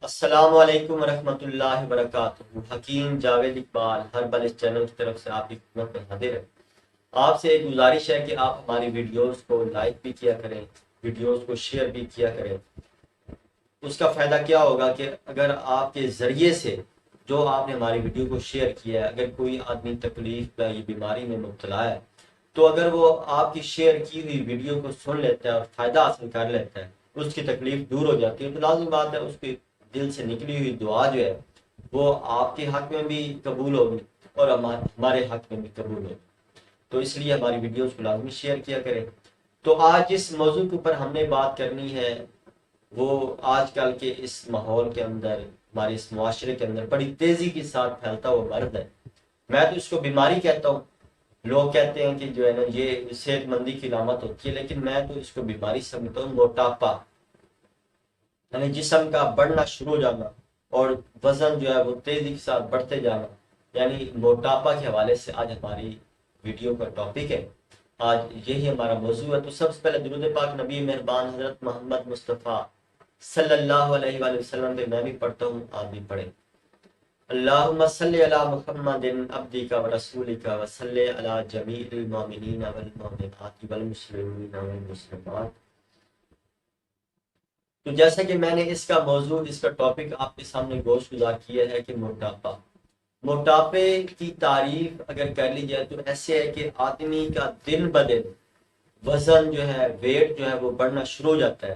السلام علیکم ورحمۃ اللہ وبرکاتہ۔ حکیم جاوید اقبال ہر بل اس چینل کی طرف سے آپ کی خدمت میں حاضر ہے۔ آپ سے ایک گزارش ہے کہ آپ ہماری ویڈیوز کو لائک بھی کیا کریں، ویڈیوز کو شیئر بھی کیا کریں۔ اس کا فائدہ کیا ہوگا کہ اگر آپ کے ذریعے سے جو آپ نے ہماری ویڈیو کو شیئر کیا ہے، اگر کوئی آدمی تکلیف یا یہ بیماری میں مبتلا ہے تو اگر وہ آپ کی شیئر کی ہوئی ویڈیو کو سن لیتا ہے اور فائدہ حاصل کر لیتا ہے، اس کی تکلیف دور ہو جاتی ہے، تو لازمی بات ہے اس کی دل سے نکلی ہوئی دعا جو ہے وہ آپ کے حق میں بھی قبول ہوگی اور ہمارے حق میں بھی قبول ہوگی۔ تو اس لیے ہماری ویڈیوز کو لازمی شیئر کیا کریں۔ تو آج جس موضوع کے اوپر ہم نے بات کرنی ہے وہ آج کل کے اس ماحول کے اندر، ہمارے اس معاشرے کے اندر بڑی تیزی کے ساتھ پھیلتا ہوا مرض ہے۔ میں تو اس کو بیماری کہتا ہوں، لوگ کہتے ہیں کہ جو ہے نا یہ صحت مندی کی علامت ہوتی ہے، لیکن میں تو اس کو بیماری سمجھتا ہوں۔ موٹاپا یعنی جسم کا بڑھنا شروع ہو جانا اور وزن جو ہے وہ تیزی کے ساتھ بڑھتے جانا، یعنی موٹاپا کے حوالے سے آج ہماری ویڈیو کا ٹاپک ہے۔ آج یہی ہمارا موضوع ہے۔ تو سب سے پہلے درود پاک نبی مہربان حضرت محمد مصطفیٰ صلی اللہ علیہ وآلہ وسلم پہ میں بھی پڑھتا ہوں، آپ بھی پڑھیں۔ اللہم صلی علی محمد عبدک و رسولک و صلی علی جمیع المؤمنین والمؤمنات والمسلمین والمسلمات۔ تو جیسا کہ میں نے اس کا موضوع، اس کا ٹاپک آپ کے سامنے گوش گزار کیا ہے کہ موٹاپا۔ موٹاپے کی تعریف اگر کر لی جائے تو ایسے ہے کہ آدمی کا دن بدن وزن جو ہے، ویٹ جو ہے وہ بڑھنا شروع ہو جاتا ہے،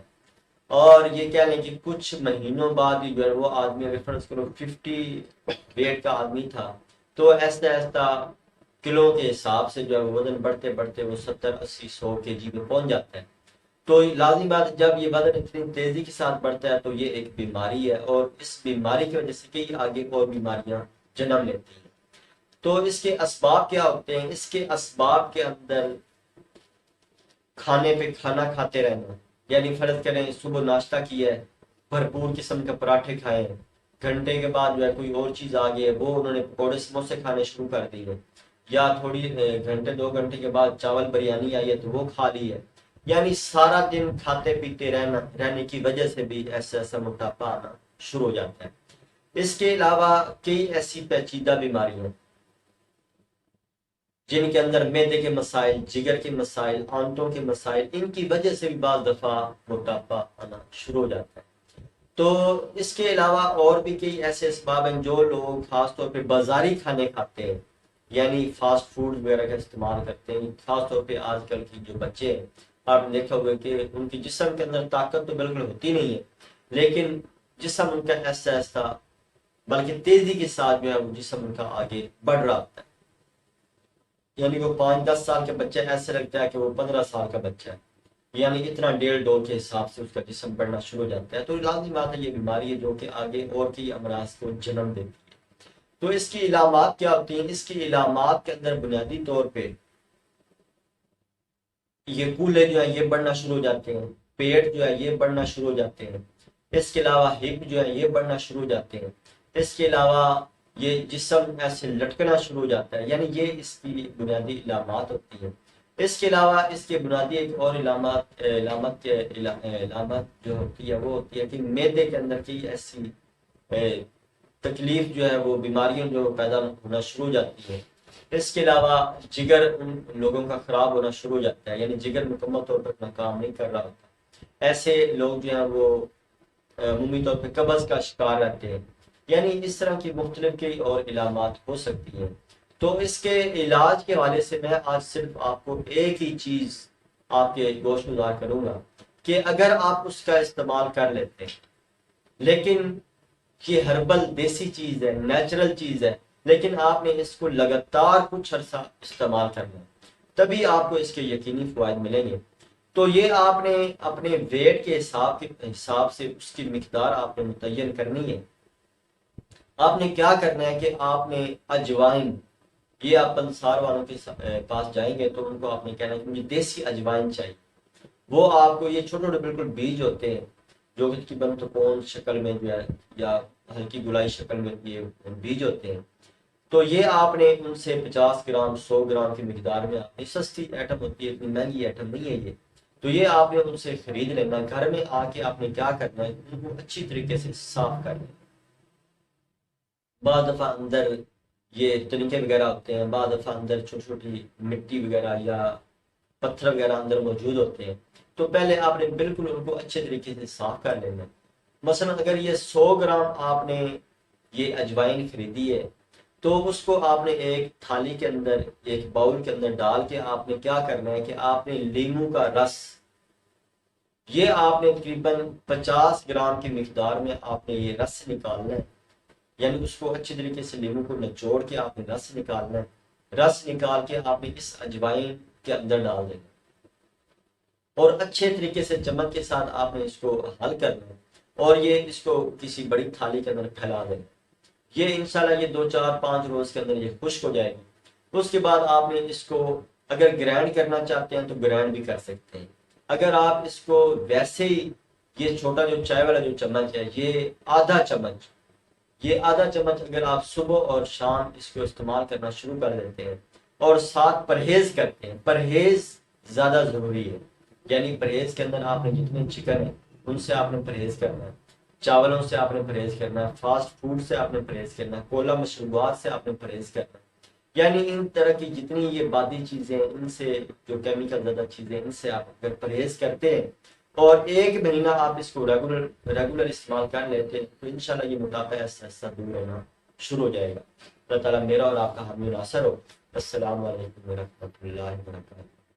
اور یہ کہہ لیں کہ کچھ مہینوں بعد ہی جو ہے وہ آدمی، اگر فرض کرو 50 ویٹ کا آدمی تھا تو ایسا ایسا کلو کے حساب سے جو ہے وہ وزن بڑھتے بڑھتے وہ 70 80 100 kg میں پہنچ جاتا ہے۔ تو لازمی بات ہے، جب یہ وزن اتنی تیزی کے ساتھ بڑھتا ہے تو یہ ایک بیماری ہے، اور اس بیماری کی وجہ سے کئی آگے اور بیماریاں جنم لیتی ہیں۔ تو اس کے اسباب کیا ہوتے ہیں؟ اس کے اسباب کے اندر کھانے پہ کھانا کھاتے رہنا، یعنی فرض کریں صبح ناشتہ کیا ہے، بھرپور قسم کے پراٹھے کھائے ہیں، گھنٹے کے بعد جو ہے کوئی اور چیز آ گئی ہے، وہ انہوں نے پکوڑے سموسے کھانے شروع کر دیے، یا تھوڑی گھنٹے 2 گھنٹے کے بعد چاول بریانی آئی ہے تو وہ کھا لی ہے، یعنی سارا دن کھاتے پیتے رہنے کی وجہ سے بھی ایسا ایسا موٹاپا آنا شروع ہو جاتا ہے۔ اس کے علاوہ کئی ایسی پیچیدہ بیماریاں جن کے اندر معدے کے مسائل، جگر کے مسائل، آنتوں کے مسائل، ان کی وجہ سے بھی بعض دفعہ موٹاپا آنا شروع ہو جاتا ہے۔ تو اس کے علاوہ اور بھی کئی ایسے اسباب ہیں جو لوگ خاص طور پہ بازاری کھانے کھاتے ہیں، یعنی فاسٹ فوڈ وغیرہ کا استعمال کرتے ہیں۔ خاص طور پہ آج کل کی جو بچے ہیں، آپ نے دیکھا ہوگا کہ ان کی جسم کے اندر طاقت تو بالکل ہوتی نہیں ہے، لیکن جسم ان کا ایسا ایسا بلکہ تیزی کے ساتھ جو ہے وہ جسم ان کا آگے بڑھ رہا ہوتا ہے، یعنی وہ 5 10 سال کا بچہ ایسا لگتا ہے کہ وہ 15 سال کا بچہ ہے، یعنی اتنا 1.5 2 کے حساب سے اس کا جسم بڑھنا شروع ہو جاتا ہے۔ تو لازمی بات ہے یہ بیماری ہے جو کہ آگے اور کی امراض کو جنم دیتی ہے۔ تو اس کی علامات کیا ہوتی ہیں؟ اس کی علامات کے اندر بنیادی طور پہ یہ کولے جو ہے یہ بڑھنا شروع ہو جاتے ہیں، پیٹ جو ہے یہ بڑھنا شروع ہو جاتے ہیں، اس کے علاوہ ہپ جو ہے یہ بڑھنا شروع ہو جاتے ہیں، اس کے علاوہ یہ جسم ایسے لٹکنا شروع ہو جاتا ہے، یعنی یہ اس کی بنیادی علامات ہوتی ہیں۔ اس کے علاوہ اس کے بنیادی ایک اور علامت جو ہوتی ہے وہ ہوتی ہے کہ معدے کے اندر کی ایسی تکلیف جو ہے وہ بیماریاں جو پیدا ہونا شروع ہو جاتی ہیں۔ اس کے علاوہ جگر ان لوگوں کا خراب ہونا شروع ہو جاتا ہے، یعنی جگر مکمل طور پر اپنا کام نہیں کر رہا ہوتا۔ ایسے لوگ جو ہیں وہ عمومی طور پہ قبض کا شکار رہتے ہیں، یعنی اس طرح کی مختلف کئی اور علامات ہو سکتی ہیں۔ تو اس کے علاج کے حوالے سے میں آج صرف آپ کو ایک ہی چیز آپ کے گوش گزار کروں گا کہ اگر آپ اس کا استعمال کر لیتے ہیں، لیکن یہ ہربل دیسی چیز ہے، نیچرل چیز ہے، لیکن آپ نے اس کو لگاتار کچھ عرصہ استعمال کرنا ہے، تبھی آپ کو اس کے یقینی فوائد ملیں گے۔ تو یہ آپ نے اپنے ویٹ کے حساب سے اس کی مقدار آپ نے متعین کرنی ہے۔ آپ نے کیا کرنا ہے کہ آپ نے اجوائن، یہ آپ پنسار والوں کے پاس جائیں گے تو ان کو آپ نے کہنا ہے کہ مجھے دیسی اجوائن چاہیے۔ وہ آپ کو یہ چھوٹے چھوٹے بالکل بیج ہوتے ہیں جو کہ تکون شکل میں جو ہے یا ہلکی گلائی شکل میں یہ بیج ہوتے ہیں، تو یہ آپ نے ان سے 50 گرام 100 گرام کی مقدار میں، آپ نے سستی ایٹم ہوتی ہے، اتنی مہنگی ایٹم نہیں ہے یہ، تو یہ آپ نے ان سے خرید لینا، گھر میں آ کے آپ نے کیا کرنا ہے، ان کو اچھی طریقے سے صاف کر لینا۔ بعض دفعہ اندر یہ تنکے وغیرہ ہوتے ہیں، بعض دفعہ اندر چھوٹی چھوٹی مٹی وغیرہ یا پتھر وغیرہ اندر موجود ہوتے ہیں، تو پہلے آپ نے بالکل ان کو اچھے طریقے سے صاف کر لینا۔ مثلا اگر یہ 100 گرام آپ نے یہ اجوائن خریدی ہے، تو اس کو آپ نے ایک تھالی کے اندر، ایک باؤل کے اندر ڈال کے آپ نے کیا کرنا ہے کہ آپ نے لیموں کا رس، یہ آپ نے تقریباً 50 گرام کی مقدار میں آپ نے یہ رس نکالنا ہے، یعنی اس کو اچھی طریقے سے لیموں کو نچوڑ کے آپ نے رس نکالنا ہے۔ رس نکال کے آپ نے اس اجوائن کے اندر ڈال دینا اور اچھے طریقے سے چمچ کے ساتھ آپ نے اس کو حل کرنا ہے، اور یہ اس کو کسی بڑی تھالی کے اندر پھیلا دینا۔ یہ انشاءاللہ یہ 2 4 5 روز کے اندر یہ خشک ہو جائے گی۔ اس کے بعد آپ نے اس کو اگر گرائنڈ کرنا چاہتے ہیں تو گرائنڈ بھی کر سکتے ہیں۔ اگر آپ اس کو ویسے ہی، یہ چھوٹا جو چائے والا جو چمچ ہے، یہ آدھا چمچ، یہ آدھا چمچ اگر آپ صبح اور شام اس کو استعمال کرنا شروع کر دیتے ہیں اور ساتھ پرہیز کرتے ہیں، پرہیز زیادہ ضروری ہے، یعنی پرہیز کے اندر آپ نے جتنے چکن ہیں ان سے آپ نے پرہیز کرنا ہے، چاولوں سے آپ نے پرہیز کرنا ہے، فاسٹ فوڈ سے آپ نے پرہیز کرنا ہے، کولا مشروبات سے آپ نے پرہیز کرنا ہے، یعنی ان طرح کی جتنی یہ بادی چیزیں، ان سے جو کیمیکل زدہ چیزیں، ان سے آپ اگر پرہیز کرتے ہیں اور 1 مہینہ آپ اس کو ریگولر استعمال کر لیتے ہیں، تو انشاءاللہ یہ موٹاپا ایسا ایسا دور ہونا شروع ہو جائے گا۔ اللہ تعالیٰ میرا اور آپ کا حامی ناصر ہو۔ السلام علیکم ورحمۃ اللہ وبرکاتہ۔